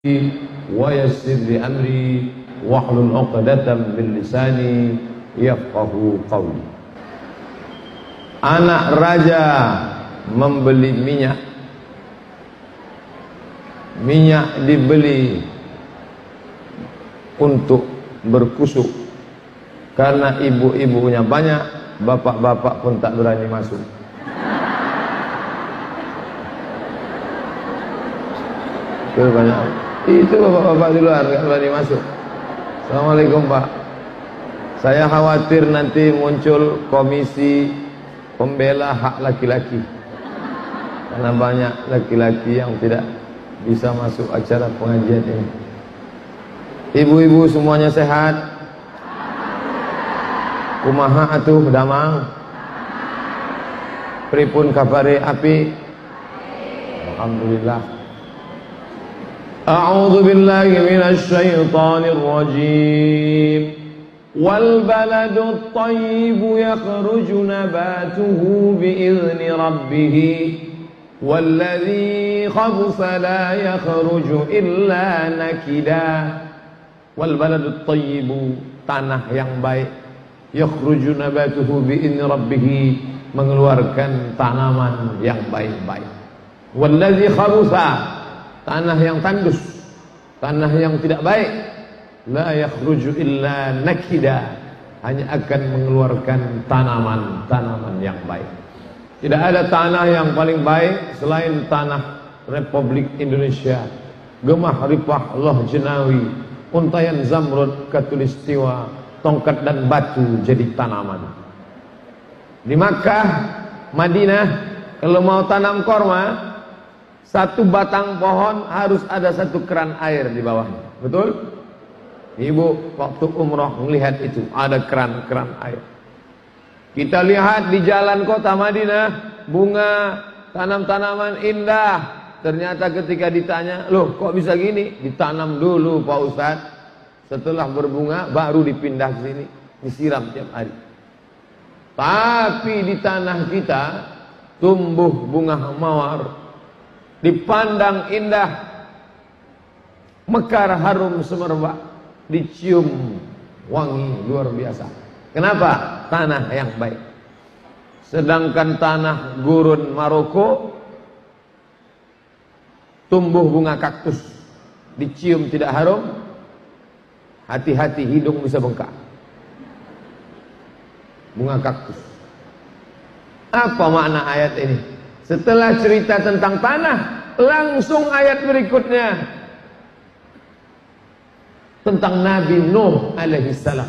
wa yassir li amri wahlul 'uqdatam min lisani yafqahu qawli. Anak raja membeli minyak. Minyak dibeli untuk berkusuk karena ibu-ibunya banyak, bapak-bapak pun tak berani masuk. Itu banyak. Itu bapak-bapak di luar nggak berani masuk. Assalamualaikum Pak. Saya khawatir nanti muncul komisi pembela hak laki-laki, karena banyak laki-laki yang tidak bisa masuk acara pengajian ini. Ibu-ibu semuanya sehat? Kumaha atuh damang? Pripun kabare api? Alhamdulillah. A'udzu billahi minasy syaithanir rajim. Wal baladut thayyibu yakhruju nabatuhu bi'izni rabbih walladzi khabutha la yakhruju illa nakida. Wal baladut thayyibu, tanah yang baik, yakhruju nabatuhu bi'izni rabbih, mengeluarkan tanaman yang baik-baik. Walladzi khabutha, tanah yang tandus, tanah yang tidak baik, la yakhruju illa nakida, hanya akan mengeluarkan tanaman-tanaman yang baik. Tidak ada tanah yang paling baik selain tanah Republik Indonesia. Gemah ripah loh jenawi, untayan zamrud katulistiwa, tongkat dan batu jadi tanaman. Di Makkah, Madinah, kalau mau tanam korma, satu batang pohon harus ada satu keran air di bawahnya. Betul? Ibu waktu umroh melihat itu, ada keran-keran air. Kita lihat di jalan kota Madinah, bunga, tanam-tanaman indah. Ternyata ketika ditanya, loh kok bisa gini? Ditanam dulu Pak Ustadz. Setelah berbunga baru dipindah ke sini, disiram tiap hari. Tapi di tanah kita tumbuh bunga mawar, dipandang indah, mekar harum semerbak, dicium wangi luar biasa. Kenapa? Tanah yang baik. Sedangkan tanah gurun Maroko tumbuh bunga kaktus, dicium tidak harum, hati-hati hidung bisa bengkak. Bunga kaktus. Apa makna ayat ini? Setelah cerita tentang tanah, langsung ayat berikutnya tentang Nabi Nuh alaihi salam.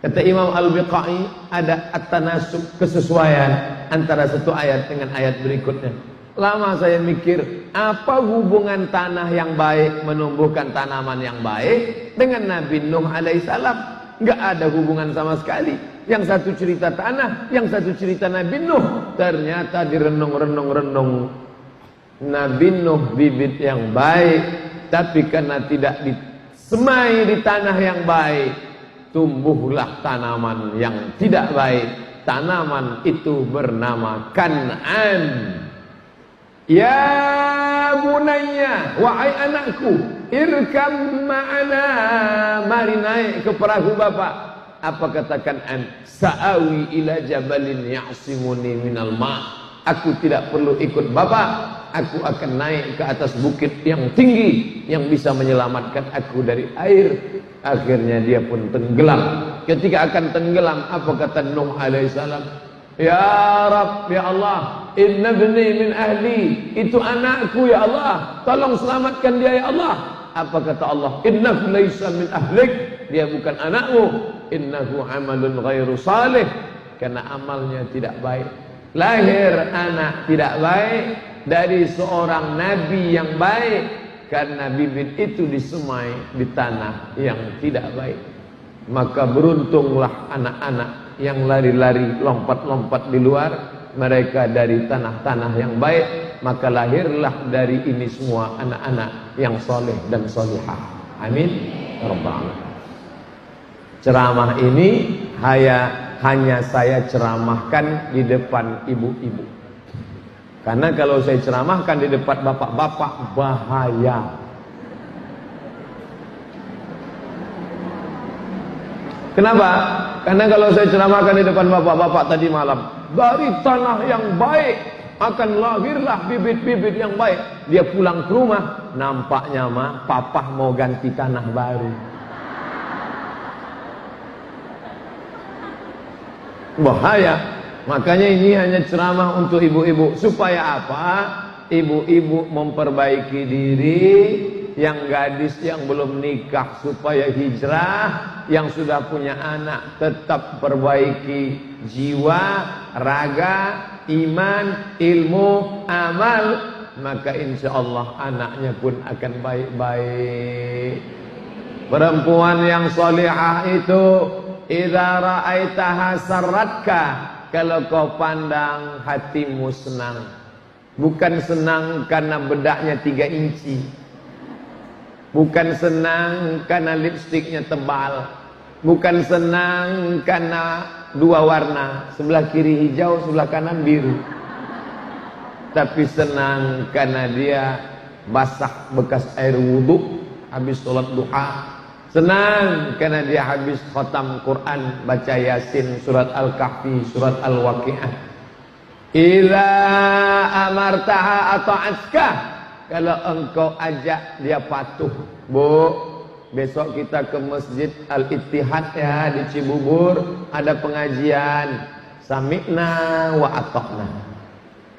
Kata Imam Al-Biqai, ada at-tanasub, kesesuaian antara satu ayat dengan ayat berikutnya. Lama saya mikir, apa hubungan tanah yang baik menumbuhkan tanaman yang baik dengan Nabi Nuh alaihi salam? Enggak ada hubungan sama sekali. Yang satu cerita tanah, yang satu cerita Nabi Nuh. Ternyata direnung-renung-renung, Nabi Nuh bibit yang baik, tapi karena tidak disemai di tanah yang baik, tumbuhlah tanaman yang tidak baik. Tanaman itu bernama Kan'an. Ya bunayya, wahai anakku, irkam ma'ana, mari naik ke perahu bapak. Apa kata Kan'an? Sa'awi ila jabalin ya'simuni minal ma'. Aku tidak perlu ikut bapak, aku akan naik ke atas bukit yang tinggi yang bisa menyelamatkan aku dari air. Akhirnya dia pun tenggelam. Ketika akan tenggelam, apa kata Nuh alaihissalam? Ya Rabb, ya Allah, inna bni min ahli, itu anakku ya Allah, tolong selamatkan dia ya Allah. Apa kata Allah? Innahu laisa min ahlik, dia bukan anakmu. Innahu amalun ghairu salih, karena amalnya tidak baik. Lahir anak tidak baik dari seorang nabi yang baik, karena bibit itu disemai di tanah yang tidak baik. Maka beruntunglah anak-anak yang lari-lari, lompat-lompat di luar, mereka dari tanah-tanah yang baik. Maka lahirlah dari ini semua anak-anak yang soleh dan solihah. Amin ya rabbal alamin. Ceramah ini hanya saya ceramahkan di depan ibu-ibu. Karena kalau saya ceramahkan di depan bapak-bapak bahaya. Kenapa? Karena kalau saya ceramahkan di depan bapak-bapak tadi malam, dari tanah yang baik akan lahirlah bibit-bibit yang baik. Dia pulang ke rumah, nampaknya mah papa mau ganti tanah baru. Bahaya. Makanya ini hanya ceramah untuk ibu-ibu. Supaya apa? Ibu-ibu memperbaiki diri, yang gadis yang belum nikah supaya hijrah, yang sudah punya anak tetap perbaiki jiwa, raga, iman, ilmu, amal, maka insya Allah anaknya pun akan baik-baik. Perempuan yang solihah itu idza ra'aitaha sarratka, kalau kau pandang hatimu senang. Bukan senang karena bedaknya 3 inci, bukan senang karena lipstiknya tebal, bukan senang karena 2 warna, sebelah kiri hijau, sebelah kanan biru, tapi senang karena dia basah bekas air wudhu habis sholat duha, senang karena dia habis khatam Quran, baca Yasin, surat Al-Kahfi, surat Al-Waqi'ah. Idza amartaha ata'atka, kalau engkau ajak dia patuh. Bu, besok kita ke Masjid Al-Ittihad ya di Cibubur, ada pengajian. Sami'na wa ata'na.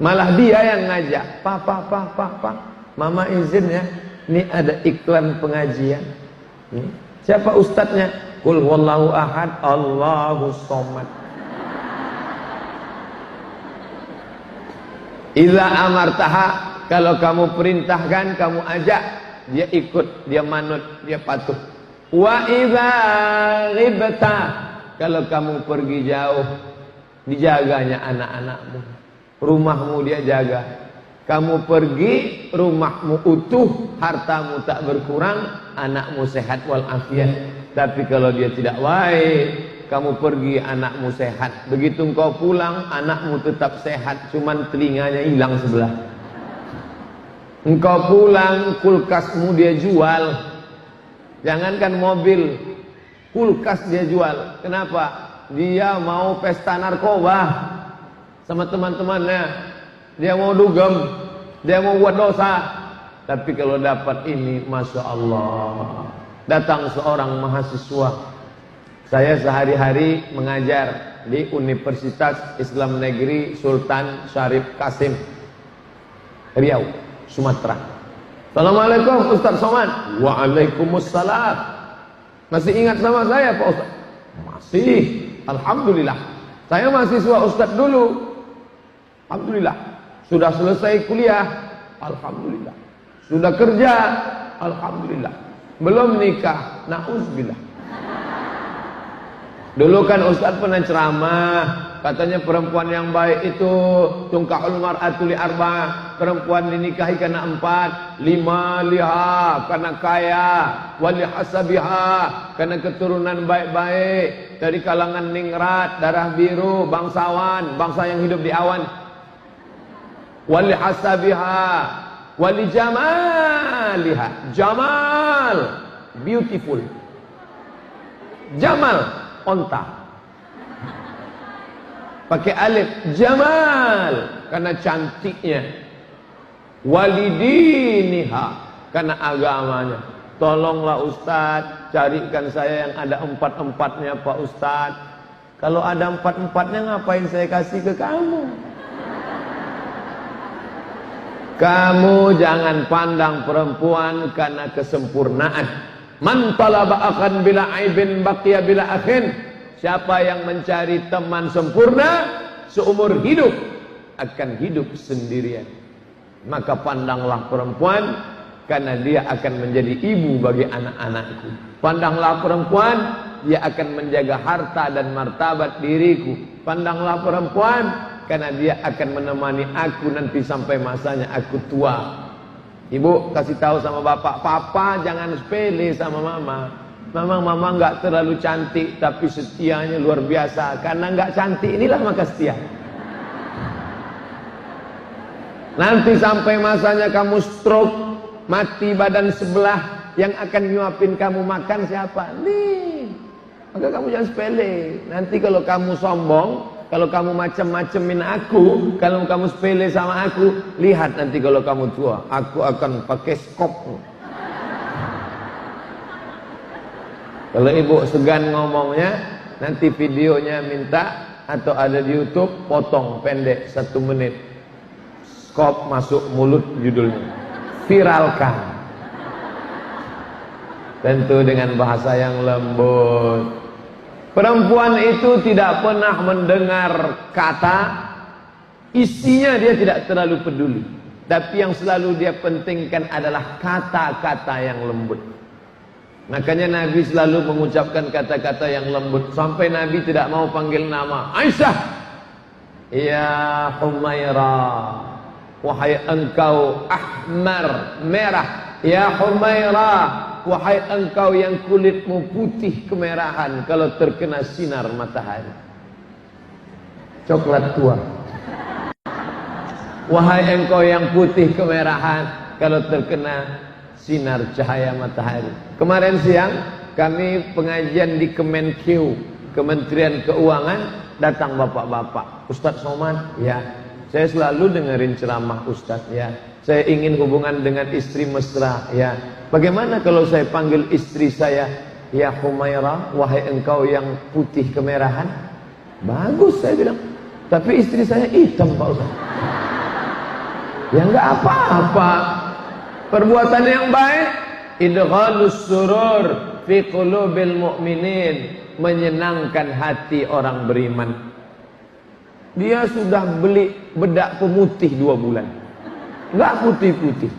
Malah dia yang ngajak. Pak, mama izin ya, ini ada iklan pengajian. Siapa ustadznya? Qul huwallahu ahad, Allahus somad. Idza amartaha, kalau kamu perintahkan, kamu ajak, dia ikut, dia manut, dia patuh. Wa idza ghibta, kalau kamu pergi jauh, dijaganya anak-anakmu, rumahmu dia jaga. Kamu pergi, rumahmu utuh, hartamu tak berkurang, anakmu sehat walafiat. Tapi kalau dia tidak baik, kamu pergi, anakmu sehat, begitu engkau pulang, anakmu tetap sehat, cuman telinganya hilang sebelah. Engkau pulang, kulkasmu dia jual. Jangankan mobil, kulkas dia jual. Kenapa? Dia mau pesta narkoba sama teman-temannya. Dia mau dugem, dia mau buat dosa. Tapi kalau dapat ini, Masya Allah. Datang seorang mahasiswa. Saya sehari-hari mengajar di Universitas Islam Negeri Sultan Syarif Kasim, Riau, Sumatera. Assalamualaikum Ustaz Somad. Waalaikumsalam. Masih ingat sama saya Pak Ustaz? Masih. Alhamdulillah. Saya mahasiswa Ustaz dulu. Alhamdulillah. Sudah selesai kuliah. Alhamdulillah. Sudah kerja. Alhamdulillah. Belum nikah. Na'udzubillah. Dulu kan Ustaz pernah ceramah, katanya perempuan yang baik itu tungkahul mar'atu li arba', perempuan dinikahi karena 4, 5 liha karena kaya, wali hasabiha karena keturunan baik-baik dari kalangan ningrat, darah biru, bangsawan, bangsa yang hidup di awan. Wali hasabiha, wali jamaliha, jamal, beautiful, jamal, onta, pakai alif, jamal karena cantiknya, walidiniha karena agamanya. Tolonglah Ustadz, carikan saya yang ada 4-4-nya Pak Ustadz. Kalau ada 4-4-nya ngapain saya kasih ke kamu? Kamu jangan pandang perempuan karena kesempurnaan. Man talaba akan bila aibin baqiya bila akhin. Siapa yang mencari teman sempurna seumur hidup akan hidup sendirian. Maka pandanglah perempuan karena dia akan menjadi ibu bagi anak-anakku. Pandanglah perempuan, dia akan menjaga harta dan martabat diriku. Pandanglah perempuan karena dia akan menemani aku nanti sampai masanya aku tua. Ibu kasih tahu sama bapak, papa jangan sepele sama mama. Memang mama nggak terlalu cantik, tapi setianya luar biasa. Karena nggak cantik inilah maka setia. Nanti sampai masanya kamu stroke, mati badan sebelah, yang akan nyuapin kamu makan siapa? Nih, Maka kamu jangan sepele. Nanti kalau kamu sombong, kalau kamu macam-macamin aku, kalau kamu sepele sama aku, lihat nanti kalau kamu tua, aku akan pakai skop. Kalau ibu segan ngomongnya, nanti videonya minta atau ada di YouTube, potong pendek 1 menit. Skop masuk mulut judulnya. Viralkan. Tentu dengan bahasa yang lembut. Perempuan itu tidak pernah mendengar kata, isinya dia tidak terlalu peduli. Tapi yang selalu dia pentingkan adalah kata-kata yang lembut. Makanya Nabi selalu mengucapkan kata-kata yang lembut. Sampai Nabi tidak mau panggil nama Aisyah. Ya Humairah, wahai engkau ahmar, merah. Ya Humairah, wahai engkau yang kulitmu putih kemerahan kalau terkena sinar matahari. Coklat tua. Wahai engkau yang putih kemerahan kalau terkena sinar cahaya matahari. Kemarin siang kami pengajian di Kemenq, Kementerian Keuangan, datang bapak-bapak. Ustadz Somad, ya. Saya selalu dengerin ceramah Ustadz, ya. Saya ingin hubungan dengan istri mesra, ya. Bagaimana kalau saya panggil istri saya, ya Humairah, wahai engkau yang putih kemerahan? Bagus, saya bilang. Tapi istri saya hitam, Pak Ustadz. Ya enggak apa-apa. Perbuatan yang baik, idghalus surur fi qulubil mu'minin, menyenangkan hati orang beriman. Dia sudah beli bedak pemutih 2 bulan, enggak putih-putih.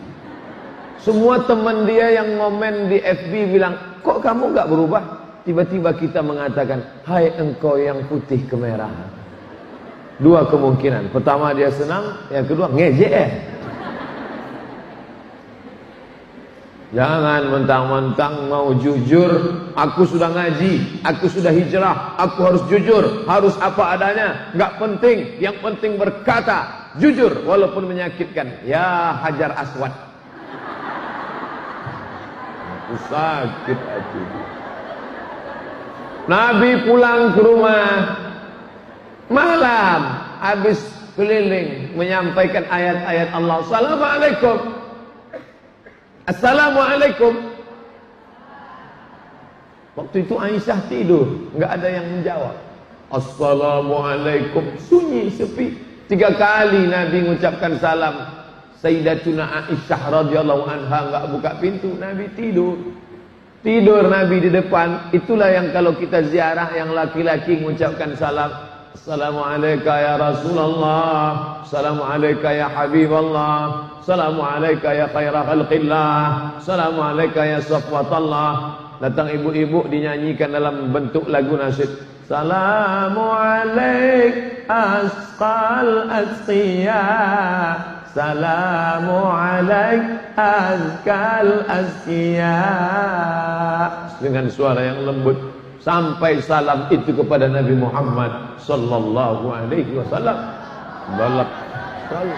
Semua teman dia yang ngomen di FB bilang, kok kamu enggak berubah? Tiba-tiba kita mengatakan, hai engkau yang putih kemerahan. 2 kemungkinan. Pertama dia senang, yang kedua ngejek. Jangan mentang-mentang mau jujur, aku sudah ngaji, aku sudah hijrah, aku harus jujur, harus apa adanya, nggak penting, yang penting berkata jujur walaupun menyakitkan. Ya Hajar Aswad, aku sakit hati. Nabi pulang ke rumah malam, habis keliling menyampaikan ayat-ayat Allah. Assalamualaikum, Assalamualaikum. Waktu itu Aisyah tidur, nggak ada yang menjawab. Assalamualaikum, sunyi sepi. 3 kali Nabi mengucapkan salam. Sayyidatuna Aisyah radhiyallahu anha nggak buka pintu, Nabi tidur. Tidur Nabi di depan. Itulah yang kalau kita ziarah yang laki-laki mengucapkan salam. Assalamualaikum ya Rasulullah, Assalamualaikum ya Habiballah, Assalamualaikum ya khaira khalqillah, Assalamualaikum ya safwatallah. Datang ibu-ibu dinyanyikan dalam bentuk lagu nasyid. Assalamualaikum asqal asqiya, Assalamualaikum azkal asqiya. Dengan suara yang lembut sampai salam itu kepada Nabi Muhammad sallallahu alaihi wasallam. Balak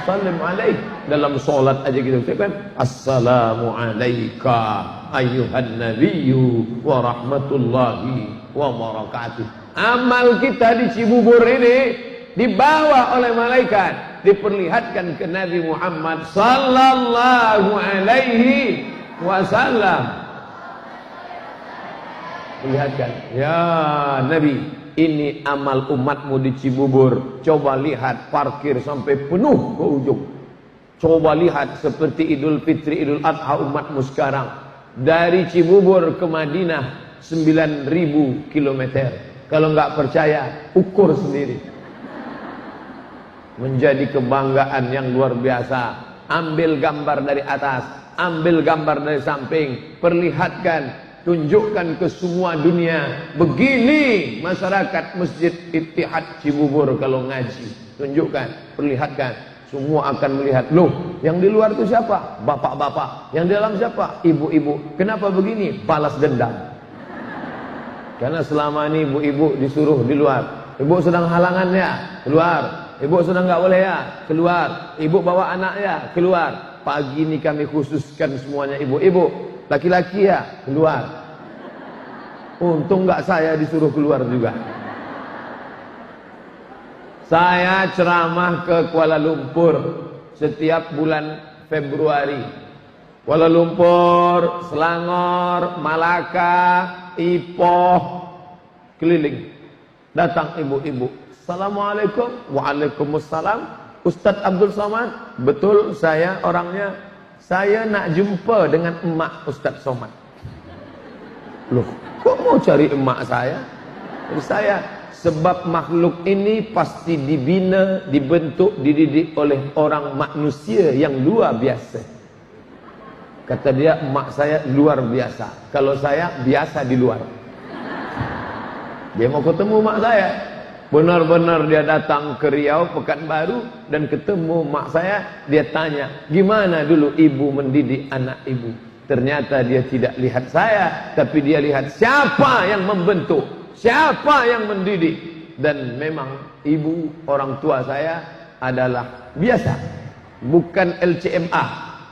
salam alaih. Dalam solat aja kita ucapkan assalamu alayka ayyuhan nabiyyu wa rahmatullahi wa barakatuh. Amal kita di Cibubur ini dibawa oleh malaikat, diperlihatkan ke Nabi Muhammad sallallahu alaihi wasallam. Lihatkan, ya Nabi, ini amal umatmu di Cibubur. Coba lihat, parkir sampai penuh ke ujung. Coba lihat seperti Idul Fitri, Idul Adha umatmu sekarang. Dari Cibubur ke Madinah 9.000 kilometer. Kalau nggak percaya, ukur sendiri. Menjadi kebanggaan yang luar biasa. Ambil gambar dari atas, ambil gambar dari samping, perlihatkan. Tunjukkan ke semua dunia, begini masyarakat Masjid Ittihad Cibubur kalau ngaji. Tunjukkan, perlihatkan, semua akan melihat. Loh, yang di luar itu siapa? Bapak-bapak. Yang di dalam siapa? Ibu-ibu. Kenapa begini? Balas dendam. Karena selama ini ibu-ibu disuruh di luar. Ibu sedang halangan ya, keluar. Ibu sedang nggak boleh ya, keluar. Ibu bawa anak ya, keluar. Pagi ini kami khususkan semuanya ibu-ibu. Laki-laki ya, keluar. Untung nggak saya disuruh keluar juga. Saya ceramah ke Kuala Lumpur setiap bulan Februari. Kuala Lumpur, Selangor, Malaka, Ipoh, keliling. Datang ibu-ibu. Assalamualaikum. Waalaikumsalam. Ustadz Abdul Somad. Betul, saya orangnya. Saya nak jumpa dengan emak Ustadz Somad. Loh, kok mau cari emak saya? Jadi saya, sebab makhluk ini pasti dibina, dibentuk, dididik oleh orang manusia yang luar biasa. Kata dia, emak saya luar biasa. Kalau saya biasa di luar. Dia mau ketemu emak saya. Benar-benar dia datang ke Riau, Pekanbaru, dan ketemu emak saya. Dia tanya, gimana dulu ibu mendidik anak ibu? Ternyata dia tidak lihat saya, tapi dia lihat siapa yang membentuk, siapa yang mendidik. Dan memang ibu orang tua saya adalah biasa, bukan LCMA,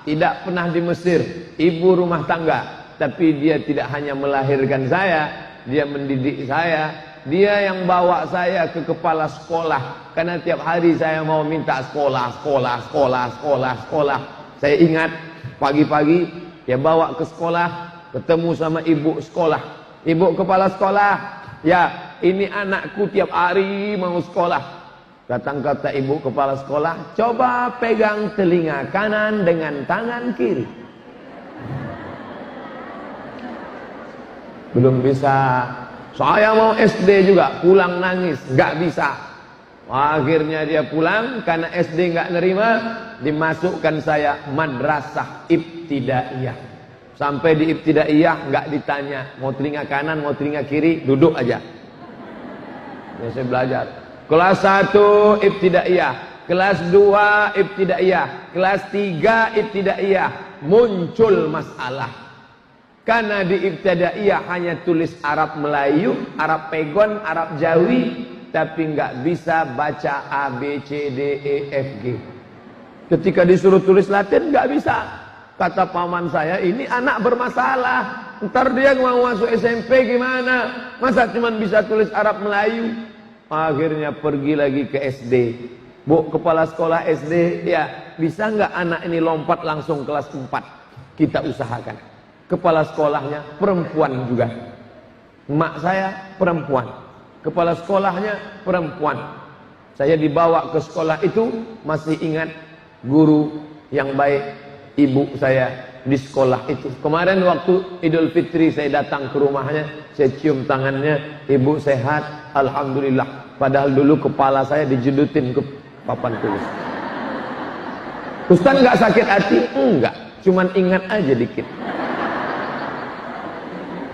tidak pernah di Mesir, ibu rumah tangga. Tapi dia tidak hanya melahirkan saya, dia mendidik saya. Dia yang bawa saya ke kepala sekolah, karena tiap hari saya mau minta sekolah. Saya ingat pagi-pagi dia bawa ke sekolah, ketemu sama ibu sekolah. Ibu kepala sekolah, ya ini anakku tiap hari mau sekolah. Datang kata ibu kepala sekolah, coba pegang telinga kanan dengan tangan kiri. Belum bisa. Saya mau SD juga, pulang nangis, nggak bisa. Akhirnya dia pulang, karena SD nggak nerima, dimasukkan saya madrasah ibtidaiyah. Sampai di ibtidaiyah nggak ditanya, mau telinga kanan, mau telinga kiri, duduk aja. Ya, saya belajar. Kelas 1 ibtidaiyah, kelas 2 ibtidaiyah, kelas 3 ibtidaiyah, muncul masalah. Karena di ibtidaiyah hanya tulis Arab Melayu, Arab Pegon, Arab Jawi, tapi nggak bisa baca A, B, C, D, E, F, G. Ketika disuruh tulis Latin nggak bisa. Kata paman saya, ini anak bermasalah. Ntar dia mau masuk SMP gimana? Masa cuma bisa tulis Arab Melayu? Akhirnya pergi lagi ke SD. Bu, kepala sekolah SD, ya bisa nggak anak ini lompat langsung kelas 4? Kita usahakan. Kepala sekolahnya perempuan juga. Emak saya perempuan. Kepala sekolahnya perempuan. Saya dibawa ke sekolah itu, masih ingat guru yang baik, ibu saya di sekolah itu. Kemarin waktu Idul Fitri saya datang ke rumahnya, saya cium tangannya, ibu sehat, alhamdulillah. Padahal dulu kepala saya dijedutin ke papan tulis. Ustaz nggak sakit hati? Enggak, cuman ingat aja dikit.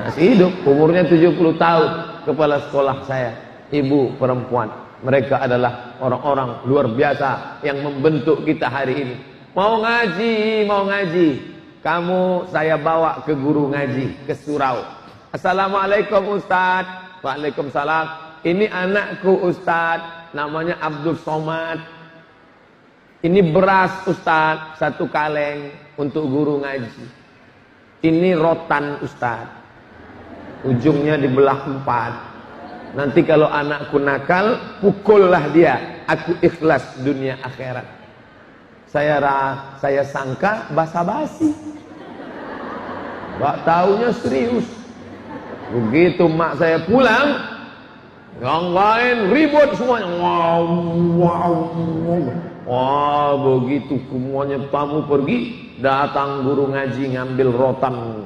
Masih hidup, umurnya 70 tahun. Kepala sekolah saya, ibu perempuan. Mereka adalah orang-orang luar biasa yang membentuk kita hari ini. Mau ngaji. Kamu saya bawa ke guru ngaji, ke surau. Assalamualaikum Ustaz. Waalaikumsalam. Ini anakku Ustaz, namanya Abdul Somad. Ini beras Ustaz, 1 kaleng untuk guru ngaji. Ini rotan Ustaz. Ujungnya dibelah 4. Nanti kalau anakku nakal, pukullah dia. Aku ikhlas dunia akhirat. Saya sangka basa-basi. Gak taunya serius. Begitu mak saya pulang, yang lain ribut semuanya. Wah, begitu semuanya tamu pergi, datang guru ngaji ngambil rotan.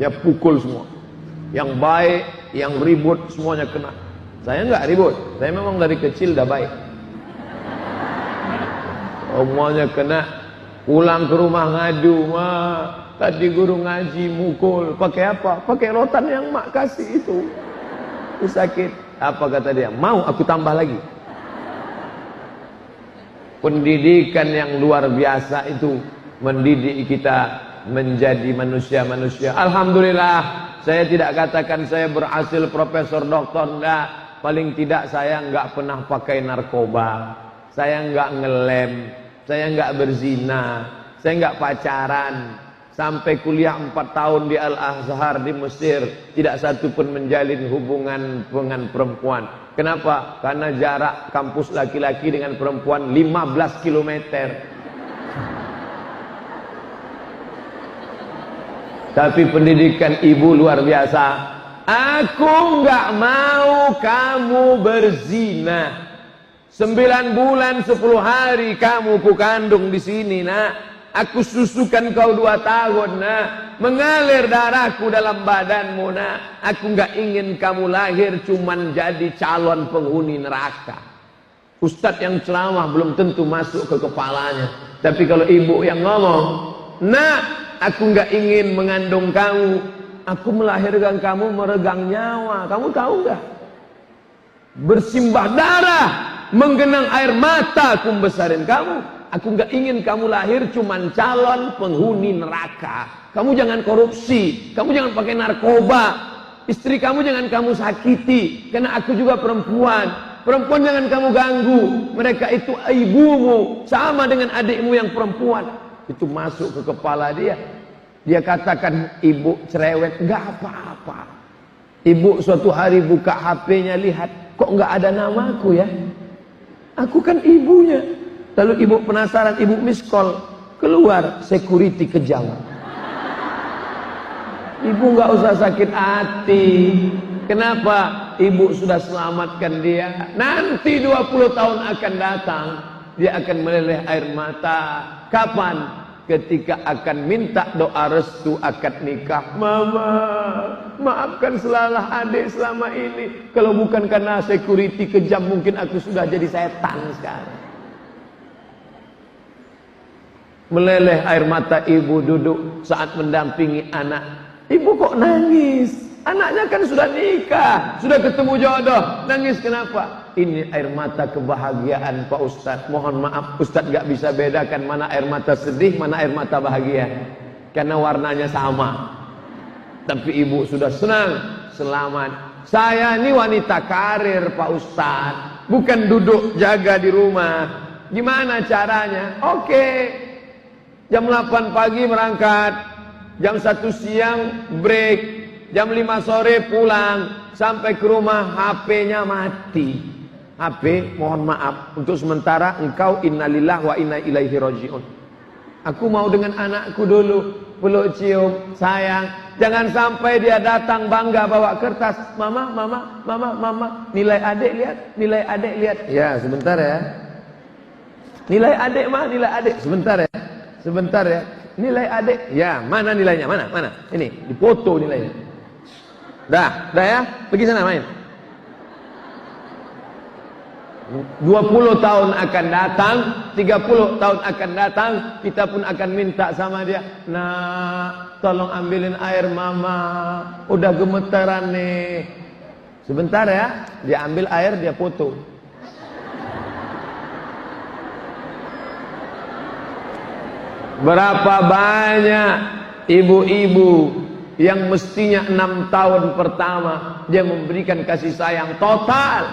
Ya pukul semua. Yang baik, yang ribut, semuanya kena. Saya enggak ribut, saya memang dari kecil dah baik. Semuanya kena. Pulang ke rumah ngadu, mak, tadi guru ngaji mukul. Pakai apa? Pakai rotan yang mak kasih itu. Itu sakit. Apa kata dia? Mau aku tambah lagi. Pendidikan yang luar biasa itu mendidik kita menjadi manusia-manusia. Alhamdulillah. Saya tidak katakan saya berhasil profesor doktor, enggak. Paling tidak saya enggak pernah pakai narkoba. Saya enggak ngelem. Saya enggak berzina. Saya enggak pacaran. sampai kuliah 4 tahun di Al-Azhar di Mesir, tidak satu pun menjalin hubungan dengan perempuan. Kenapa? Karena jarak kampus laki-laki dengan perempuan 15 km. Tapi pendidikan ibu luar biasa. Aku nggak mau kamu berzina. 9 bulan 10 hari kamu kukandung di sini, nak. Aku susukan kau 2 tahun, nak. Mengalir darahku dalam badanmu, nak. Aku nggak ingin kamu lahir cuman jadi calon penghuni neraka. Ustadz yang ceramah belum tentu masuk ke kepalanya. Tapi kalau ibu yang ngomong, nak, aku nggak ingin mengandung kamu. Aku melahirkan kamu meregang nyawa. Kamu tahu nggak? Bersimbah darah, menggenang air mata aku membesarin kamu. Aku nggak ingin kamu lahir cuman calon penghuni neraka. Kamu jangan korupsi, kamu jangan pakai narkoba. Istri kamu jangan kamu sakiti, karena aku juga perempuan. Perempuan jangan kamu ganggu. Mereka itu ibumu, sama dengan adikmu yang perempuan. Itu masuk ke kepala dia. Dia katakan, ibu cerewet, nggak apa-apa. Ibu suatu hari buka HP-nya, lihat, kok nggak ada namaku ya? Aku kan ibunya. Lalu ibu penasaran, ibu miss call, keluar security kejam. Ibu nggak usah sakit hati. Kenapa? Ibu sudah selamatkan dia. Nanti 20 tahun akan datang, dia akan meleleh air mata. Kapan? Ketika akan minta doa restu akad nikah. Mama, maafkan salah adik selama ini. Kalau bukan karena security kejam, mungkin aku sudah jadi setan sekarang. Meleleh air mata ibu duduk saat mendampingi anak. Ibu kok nangis? Anaknya kan sudah nikah, sudah ketemu jodoh. Nangis kenapa? Ini air mata kebahagiaan Pak Ustadz. Mohon maaf, Ustadz gak bisa bedakan mana air mata sedih, mana air mata bahagia. Karena warnanya sama. Tapi ibu sudah senang, selamat. Saya ini wanita karir Pak Ustadz. Bukan duduk jaga di rumah. Gimana caranya? Oke. Jam 8 pagi berangkat, jam 1 siang break, jam 5 sore pulang, sampai ke rumah HP-nya mati. HP, mohon maaf, untuk sementara engkau innalillah wa inna ilaihi rajiun. Aku mau dengan anakku dulu, peluk cium, sayang. Jangan sampai dia datang bangga bawa kertas. Mama, mama, mama, mama, nilai adik lihat, nilai adik lihat. Ya, sebentar ya. Nilai adik mah, nilai adik. Sebentar ya. Sebentar ya, nilai adik, ya mana nilainya, mana, ini, dipoto nilainya. Dah ya, pergi sana main. 20 tahun akan datang, 30 tahun akan datang, kita pun akan minta sama dia, nak, tolong ambilin air mama, udah gemetaran nih. Sebentar ya, dia ambil air, dia foto. Berapa banyak ibu-ibu yang mestinya 6 tahun pertama dia memberikan kasih sayang total.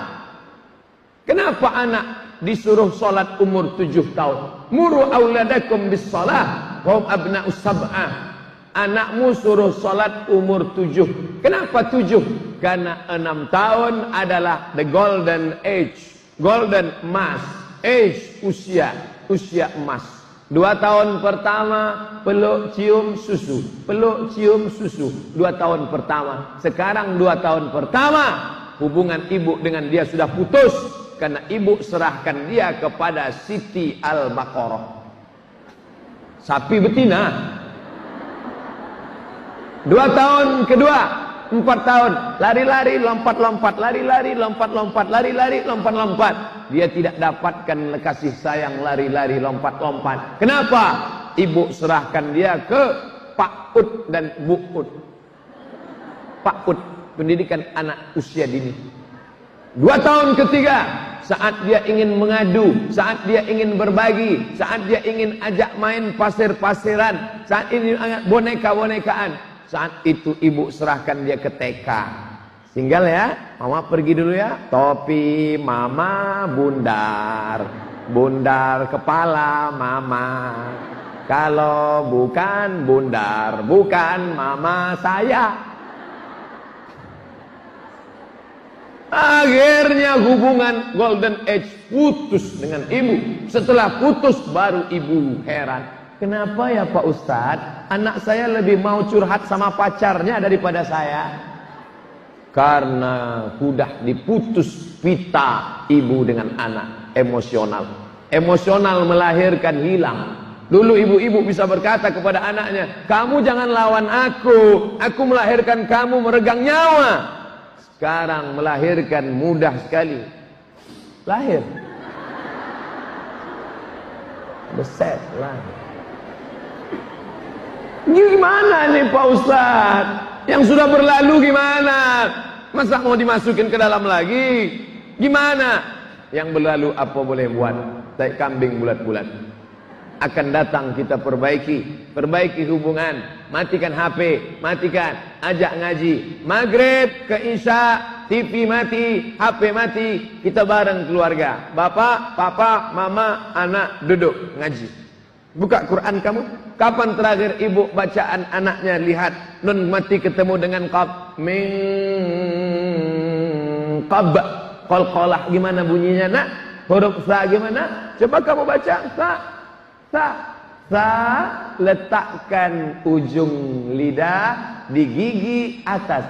Kenapa anak disuruh sholat umur 7 tahun? Muru auladakum bis shalah wa hum abna'us sab'ah. Anakmu suruh sholat umur 7. Kenapa 7? Karena 6 tahun adalah the golden age, golden mass age, usia emas. 2 tahun pertama peluk cium susu, peluk cium susu. 2 tahun pertama. Sekarang 2 tahun pertama hubungan ibu dengan dia sudah putus karena ibu serahkan dia kepada Siti Al-Baqarah, sapi betina. 2 tahun kedua, 4 tahun lari-lari lompat-lompat, lari-lari lompat-lompat, lari-lari lompat-lompat. Dia tidak dapatkan kasih sayang lari-lari lompat-lompat. Kenapa? Ibu serahkan dia ke Pak Ud dan Bu Ud. Pak Ud, pendidikan anak usia dini. 2 tahun ketiga, saat dia ingin mengadu, saat dia ingin berbagi, saat dia ingin ajak main pasir-pasiran, saat ini boneka-bonekaan, saat itu ibu serahkan dia ke TK. Tinggal ya, mama pergi dulu ya. Topi mama bundar, bundar kepala mama. Kalau bukan bundar, bukan mama saya. Akhirnya hubungan golden age putus dengan ibu. Setelah putus baru ibu heran. Kenapa ya Pak Ustadz, anak saya lebih mau curhat sama pacarnya daripada saya? Karena sudah diputus pita ibu dengan anak, emosional. Emosional melahirkan hilang. Dulu ibu-ibu bisa berkata kepada anaknya, kamu jangan lawan aku melahirkan kamu meregang nyawa. Sekarang melahirkan mudah sekali. Lahir. Beset lah. Gimana nih Pak Ustadz? Yang sudah berlalu gimana? Masa mau dimasukin ke dalam lagi? Gimana? Yang berlalu apa boleh buat? Tai kambing bulat-bulat. Akan datang kita perbaiki hubungan. Matikan HP, matikan, ajak ngaji. Maghrib ke Isya, TV mati, HP mati, kita bareng keluarga. Bapak, papa, mama, anak duduk ngaji. Buka Quran kamu. Kapan terakhir ibu bacaan anaknya lihat nun mati ketemu dengan qab min qab qalqalah gimana bunyinya nak? Huruf sa gimana? Coba kamu baca sa letakkan ujung lidah di gigi atas.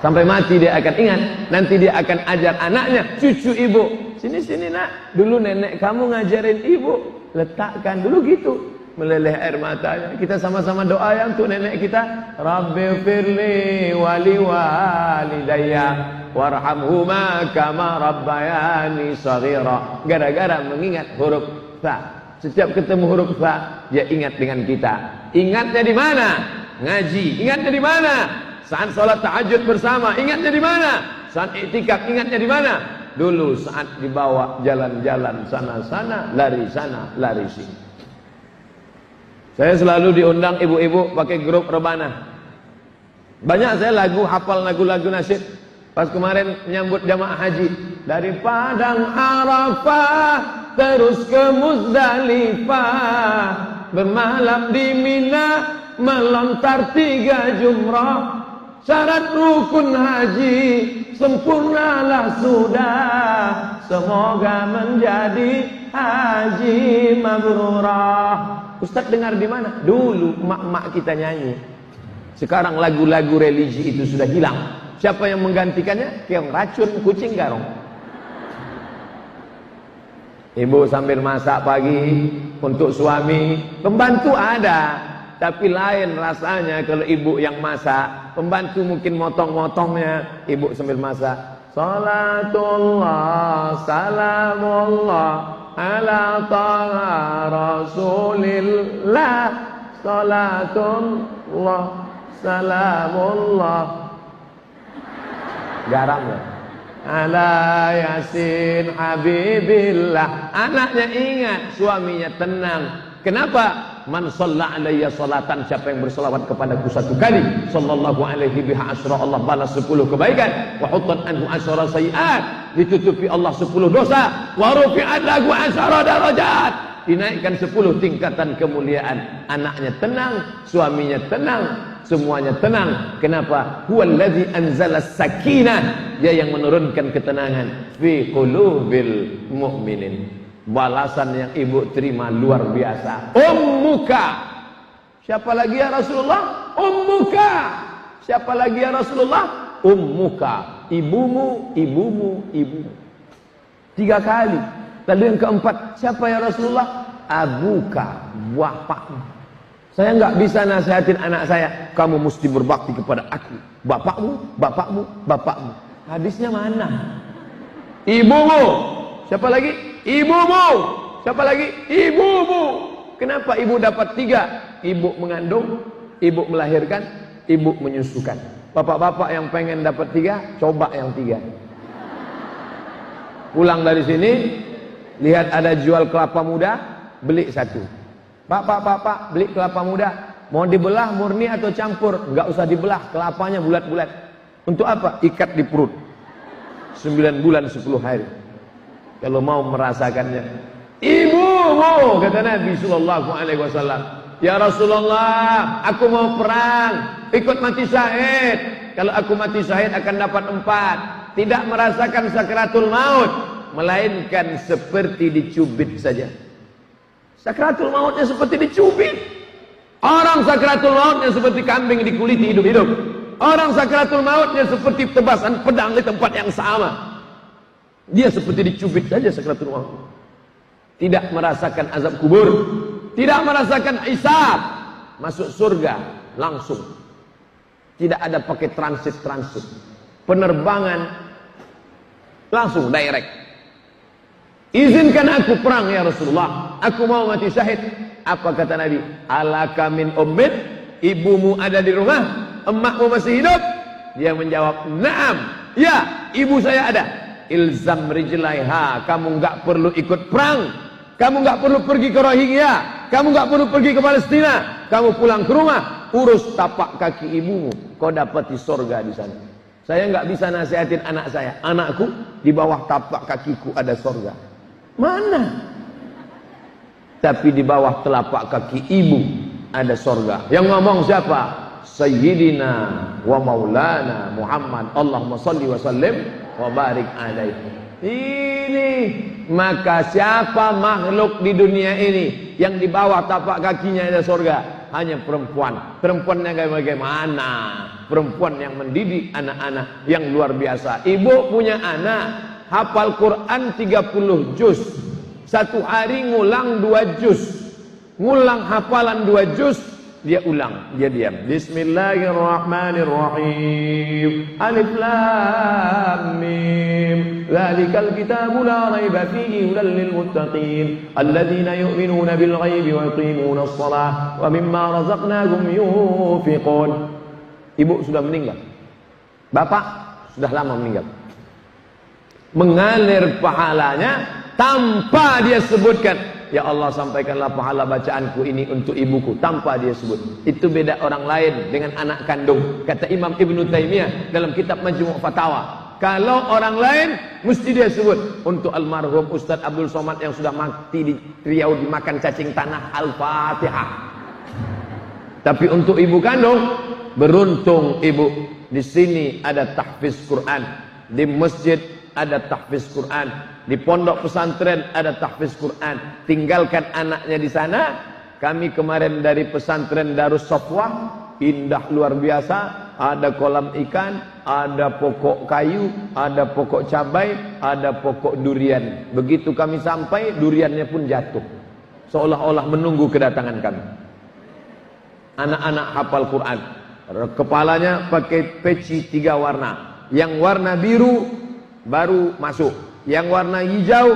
Sampai mati dia akan ingat. Nanti dia akan ajak anaknya, cucu ibu, sini nak, dulu nenek kamu ngajarin ibu, letakkan dulu gitu. Meleleh air matanya. Kita sama-sama doa yang untuk nenek kita. Rabbi firli wali walidayya warhamhuma kama rabbayani shaghira. Gara-gara mengingat huruf sa. Setiap ketemu huruf sa, dia ingat dengan kita. Ingatnya di mana? Ngaji. Ingatnya di mana? Saat sholat tahajud bersama, ingatnya di mana? Saat iktikaf, ingatnya di mana? Dulu saat dibawa jalan-jalan sana-sana, lari sana, lari sini. Saya selalu diundang ibu-ibu pakai grup rebana. Banyak saya hafal lagu-lagu nasyid. Pas kemarin menyambut jamaah haji. Dari Padang Arafah terus ke Muzdalifah, bermalam di Mina, melontar 3 jumrah. Syarat rukun haji sempurnalah sudah, semoga menjadi haji mabrurah. Ustaz dengar di mana? Dulu emak-emak kita nyanyi. Sekarang lagu-lagu religi itu sudah hilang. Siapa yang menggantikannya? Keong racun kucing garong. Ibu sambil masak pagi untuk suami, pembantu ada. Tapi lain rasanya kalau ibu yang masak. Pembantu mungkin motong-motongnya, ibu sambil masak. Salatullah, salamullah, ala taha rasulillah. Salatullah, salamullah. Garam ya. Ala yasin habibillah. Anaknya ingat, suaminya tenang. Kenapa? Man shalla alayya salatan, siapa yang berselawat kepadaku 1 kali, sallallahu alaihi biha asyra, Allah balas 10 kebaikan, wa huttan anhu asyra sayiat, ditutupi Allah 10 dosa, wa rufi'at lahu asyra darajat, dinaikkan 10 tingkatan kemuliaan. Anaknya tenang, suaminya tenang, semuanya tenang. Kenapa? Huwallazi anzala sakinah, dia yang menurunkan ketenangan fi qulubil mu'minin. Balasan yang ibu terima luar biasa. Ummuka. Siapa lagi ya Rasulullah? Ummuka. Siapa lagi ya Rasulullah? Ummuka. Ibumu, ibumu, ibumu. 3 kali. Lalu yang keempat, siapa ya Rasulullah? Abuka, bapakmu. Saya nggak bisa nasihatin anak saya, kamu mesti berbakti kepada aku. Bapakmu, bapakmu, bapakmu. Hadisnya mana? Ibumu. Siapa lagi? Ibumu. Siapa lagi? Ibumu. Kenapa ibu dapat 3? Ibu mengandung, ibu melahirkan, ibu menyusukan. Bapak-bapak yang pengen dapat 3, coba yang 3. Pulang dari sini, lihat ada jual kelapa muda, beli 1. Pak, beli kelapa muda. Mau dibelah murni atau campur? Enggak usah dibelah, kelapanya bulat-bulat. Untuk apa? Ikat di perut. 9 bulan 10 hari. kalau mau merasakannya. Ibumu, kata Nabi sallallahu alaihi wasallam, ya Rasulullah, aku mau perang, ikut mati syahid. Kalau aku mati syahid akan dapat 4. Tidak merasakan sakratul maut, melainkan seperti dicubit saja. Sakratul mautnya seperti dicubit. Orang sakratul mautnya seperti kambing dikuliti hidup-hidup. Orang sakratul mautnya seperti tebasan pedang di tempat yang sama. Dia seperti dicubit saja sakratul maut. Tidak merasakan azab kubur, tidak merasakan hisab, masuk surga langsung. Tidak ada pakai transit. Penerbangan langsung direct. Izinkan aku perang ya Rasulullah, aku mau mati syahid. Apa kata Nabi? Alaka min ummit, ibumu ada di rumah, emakmu masih hidup? Dia menjawab, "Na'am, ya, ibu saya ada." Ilzam rijlaiha, kamu enggak perlu ikut perang, kamu enggak perlu pergi ke Rohingya, kamu enggak perlu pergi ke Palestina, kamu pulang ke rumah, urus tapak kaki ibumu, kau dapati surga di sana. Saya enggak bisa nasihatin anak saya, anakku di bawah tapak kakiku ada surga. Mana? Tapi di bawah telapak kaki ibu ada surga. Yang ngomong siapa? Sayyidina wa maulana Muhammad. Allahumma salli wa sallim wa barik alaihi. Ini, maka siapa makhluk di dunia ini yang di bawah tapak kakinya ada surga? Hanya perempuan. Perempuannya bagaimana? Perempuan yang mendidik anak-anak yang luar biasa. Ibu punya anak hafal Quran 30 juz. Satu hari ngulang 2 juz. Ngulang hafalan 2 juz, dia ulang, dia diam. Bismillahirrahmanirrahim. Alif lam mim. Dzalikal kitabu la raiba fihi hudal lil muttaqin alladzina yu'minuna bil ghaibi wa yuqimuna shalah wa mimma razaqnahum yunfiqun. Ibu sudah meninggal. Bapak sudah lama meninggal. Mengalir pahalanya tanpa dia sebutkan, ya Allah sampaikanlah pahala bacaanku ini untuk ibuku, tanpa dia sebut. Itu beda orang lain dengan anak kandung. Kata Imam Ibnu Taimiyah dalam kitab Majmu' Fatawa, kalau orang lain mesti dia sebut. Untuk almarhum Ustadz Abdul Somad yang sudah mati di Riau dimakan cacing tanah, Al-Fatihah. Tapi untuk ibu kandung, beruntung ibu. Di sini ada tahfiz Quran, di masjid ada tahfiz Quran, di pondok pesantren ada tahfiz Quran. Tinggalkan anaknya di sana. Kami kemarin dari pesantren Darus Safwah, indah luar biasa. Ada kolam ikan, ada pokok kayu, ada pokok cabai, ada pokok durian. Begitu kami sampai, duriannya pun jatuh, seolah-olah menunggu kedatangan kami. Anak-anak hafal Quran. Kepalanya pakai peci 3 warna. Yang warna biru baru masuk, yang warna hijau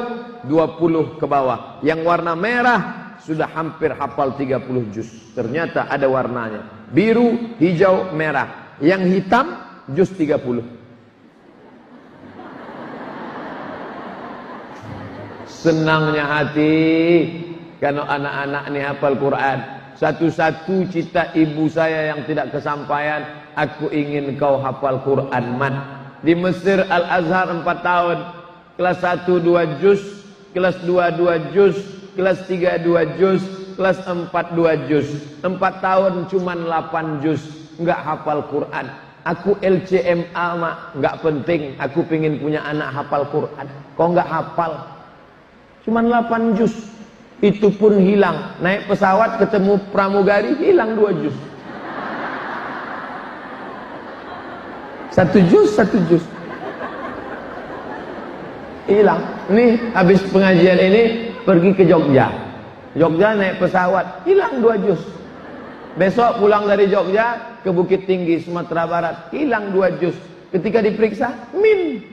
20 ke bawah, yang warna merah sudah hampir hafal 30 juz. Ternyata ada warnanya, biru, hijau, merah. Yang hitam juz 30. Senangnya hati kalau anak-anak ini hafal Quran. Satu-satu cita ibu saya yang tidak kesampaian, aku ingin kau hafal Quran, man. Di Mesir Al-Azhar 4 tahun, kelas 1 2 juz, kelas 2 2 juz, kelas 3 2 juz, kelas 4 2 juz. 4 tahun cuman 8 juz, enggak hafal Quran. Aku LCMA mak, enggak penting, aku pengen punya anak hafal Quran. Kok enggak hafal? Cuman 8 juz. Itu pun hilang. Naik pesawat ketemu pramugari, hilang 2 juz. 1 juz hilang. Nih habis pengajian ini pergi ke Jogja naik pesawat, hilang 2 juz. Besok pulang dari Jogja ke Bukit Tinggi Sumatera Barat, hilang 2 juz. Ketika diperiksa, min.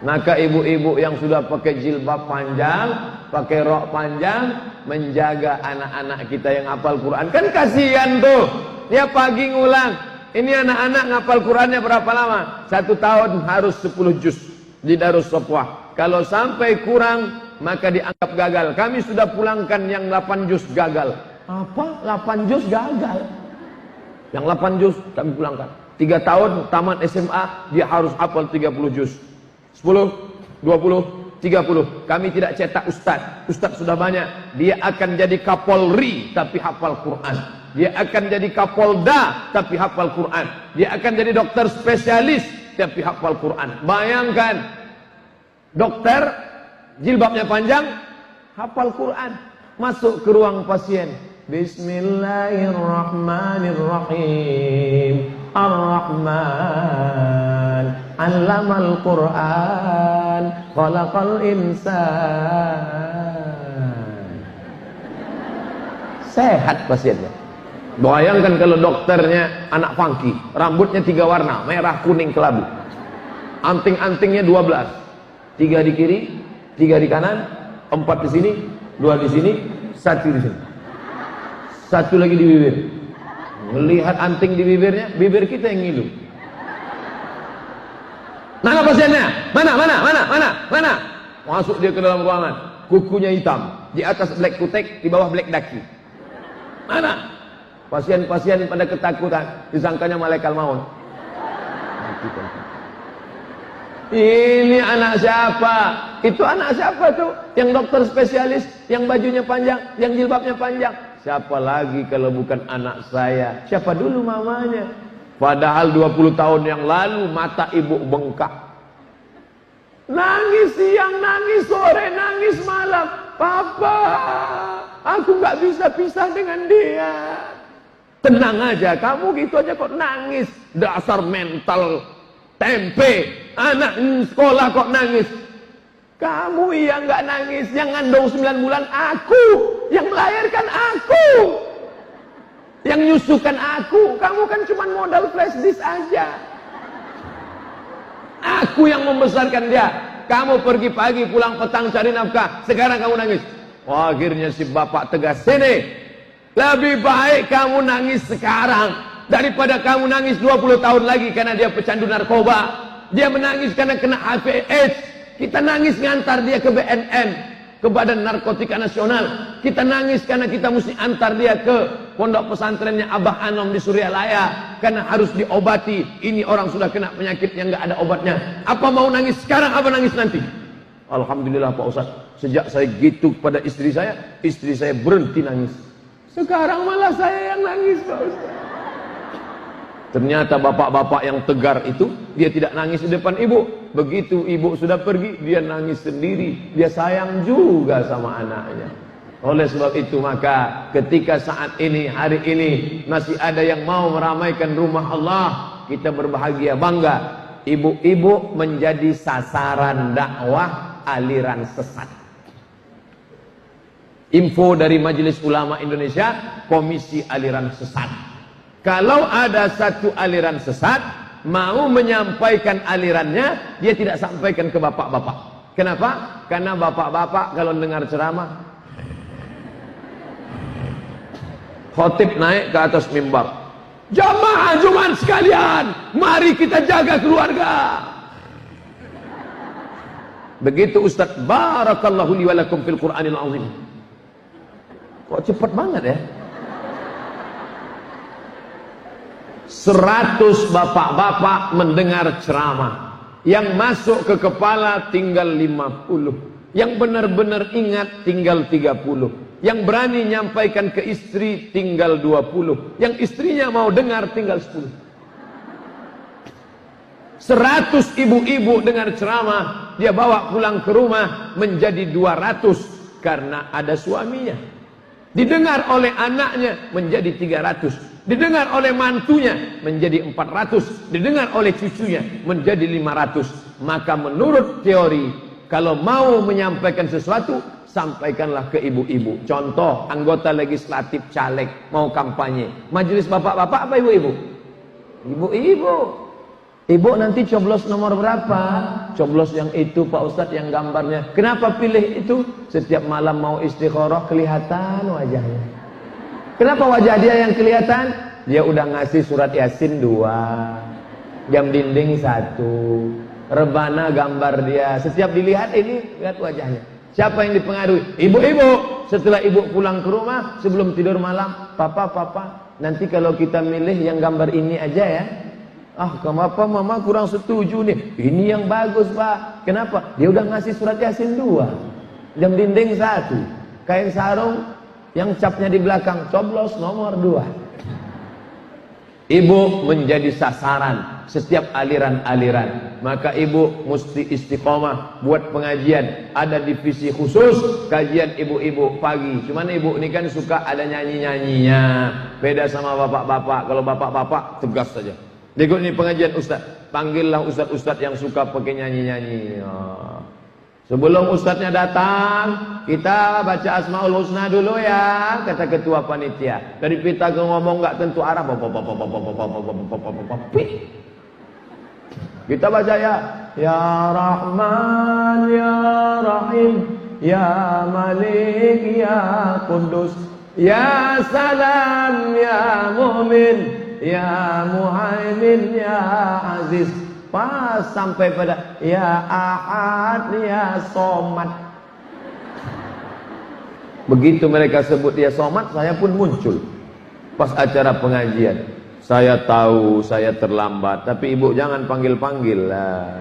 Maka ibu-ibu yang sudah pakai jilbab panjang, pakai rok panjang, menjaga anak-anak kita yang hafal Quran. Kan kasihan tuh, dia pagi ngulang. Ini anak-anak ngapal Qurannya berapa lama? 1 tahun harus 10 juz di Darus Safwah. Kalau sampai kurang, maka dianggap gagal. Kami sudah pulangkan yang 8 juz gagal. Apa? 8 juz gagal? Yang 8 juz kami pulangkan. 3 tahun tamat SMA, dia harus hafal 30 juz. 10 20, 30. Kami tidak cetak ustaz. Ustaz sudah banyak. Dia akan jadi Kapolri tapi hafal Quran. Dia akan jadi Kapolda tapi hafal Quran. Dia akan jadi dokter spesialis tapi hafal Quran. Bayangkan, dokter jilbabnya panjang, hafal Quran. Masuk ke ruang pasien. Bismillahirrahmanirrahim. Ar-Rahman 'allamal Qur'an, khalaqal insan. Sehat pasiennya. Bayangkan kalau dokternya anak funky, rambutnya 3 warna, merah, kuning, kelabu. Anting-antingnya 12. 3 di kiri, 3 di kanan, 4 di sini, 2 di sini, 1 di sini. 1 lagi di bibir. Melihat anting di bibirnya, bibir kita yang ngilu. Mana pasiennya? Mana? Masuk dia ke dalam ruangan. Kukunya hitam, di atas black kutek, di bawah black daki. Mana? Pasien-pasien pada ketakutan, disangkanya malaikat maut. Ini anak siapa? Itu anak siapa tuh? Yang dokter spesialis, yang bajunya panjang, yang jilbabnya panjang. Siapa lagi kalau bukan anak saya? Siapa dulu mamanya? Padahal 20 tahun yang lalu mata ibu bengkak. Nangis siang, nangis sore, nangis malam. Papa, aku gak bisa pisah dengan dia. Tenang aja, kamu gitu aja kok nangis. Dasar mental tempe. Anak sekolah kok nangis. Kamu yang gak nangis. Yang ngandung 9 bulan aku. Yang melahirkan aku. Yang nyusukan aku. Kamu kan cuma modal flash disk aja. Aku yang membesarkan dia. Kamu pergi pagi, pulang petang cari nafkah. Sekarang kamu nangis. Wah, akhirnya si bapak tegas. Sini. Lebih baik kamu nangis sekarang daripada kamu nangis 20 tahun lagi karena dia pecandu narkoba. Dia menangis karena kena HIV/AIDS. Kita nangis ngantar dia ke BNN, ke Badan Narkotika Nasional. Kita nangis karena kita mesti antar dia ke pondok pesantrennya Abah Anom di Suryalaya karena harus diobati. Ini orang sudah kena penyakit yang nggak ada obatnya. Apa mau nangis sekarang, apa nangis nanti? Alhamdulillah Pak Ustaz, sejak saya gitu pada istri saya berhenti nangis. Sekarang malah saya yang nangis Pak Ustaz. Ternyata bapak-bapak yang tegar itu, dia tidak nangis di depan ibu. Begitu ibu sudah pergi, dia nangis sendiri. Dia sayang juga sama anaknya. Oleh sebab itu maka ketika saat ini, hari ini masih ada yang mau meramaikan rumah Allah, kita berbahagia, bangga. Ibu-ibu menjadi sasaran dakwah aliran sesat. Info dari Majelis Ulama Indonesia, Komisi Aliran Sesat. Kalau ada satu aliran sesat, mau menyampaikan alirannya, dia tidak sampaikan ke bapak-bapak. Kenapa? Karena bapak-bapak kalau dengar ceramah, khotib naik ke atas mimbar. Jamaah Jumat sekalian, mari kita jaga keluarga. Begitu Ustaz, barakallahu li wa lakum fil Qur'anil azim. Kok cepat banget ya? 100 bapak-bapak mendengar ceramah. Yang masuk ke kepala tinggal 50. Yang benar-benar ingat tinggal 30. Yang berani nyampaikan ke istri tinggal 20. Yang istrinya mau dengar tinggal 10. 100 ibu-ibu dengar ceramah, dia bawa pulang ke rumah menjadi 200 karena ada suaminya. Didengar oleh anaknya menjadi 300. Didengar oleh mantunya menjadi 400. Didengar oleh cucunya menjadi 500. Maka menurut teori, kalau mau menyampaikan sesuatu, sampaikanlah ke ibu-ibu. Contoh, anggota legislatif caleg mau kampanye. Majelis bapak-bapak apa ibu-ibu? Ibu-ibu. Ibu nanti coblos nomor berapa? Coblos yang itu Pak Ustadz, yang gambarnya. Kenapa pilih itu? Setiap malam mau istikharah kelihatan wajahnya. Kenapa wajah dia yang kelihatan? Dia udah ngasih surat Yasin 2, jam dinding 1, rebana gambar dia. Setiap dilihat ini, lihat wajahnya. Siapa yang dipengaruhi? Ibu-ibu. Setelah ibu pulang ke rumah, sebelum tidur malam, papa, nanti kalau kita milih yang gambar ini aja ya. Ah, kenapa mama kurang setuju nih? Ini yang bagus Pak. Kenapa? Dia udah ngasih surat Yasin 2, jam dinding 1, kain sarung yang capnya di belakang, coblos nomor 2. Ibu menjadi sasaran setiap aliran-aliran. Maka ibu mesti istiqomah buat pengajian. Ada divisi khusus kajian ibu-ibu pagi. Cuman ibu ini kan suka ada nyanyi-nyanyinya. Beda sama bapak-bapak. Kalau bapak-bapak tegas saja. Berikut ini pengajian ustaz. Panggillah ustaz-ustaz yang suka pakai nyanyi-nyanyi. Sebelum ustadznya datang, kita baca Asmaul Husna dulu ya, kata ketua panitia. Dari kita ngomong nggak tentu arah, kita baca ya Rahman, ya Rahim, ya Malik, ya Kudus, ya Salam, ya Mu'min, ya Muhaimin, ya Aziz. Pas sampai pada ya Ahad, ya Somad. Begitu mereka sebut dia Somad, saya pun muncul pas acara pengajian. Saya tahu saya terlambat, tapi ibu jangan panggil-panggil lah.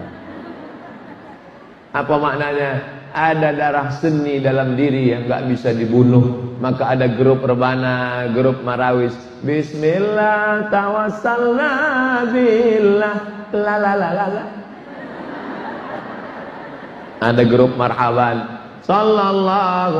Apa maknanya? Ada darah seni dalam diri yang gak bisa dibunuh. Maka ada grup rebana, grup marawis. Bismillah tawassalna billah, la la la la la. Ada grup marhaban, sallallahu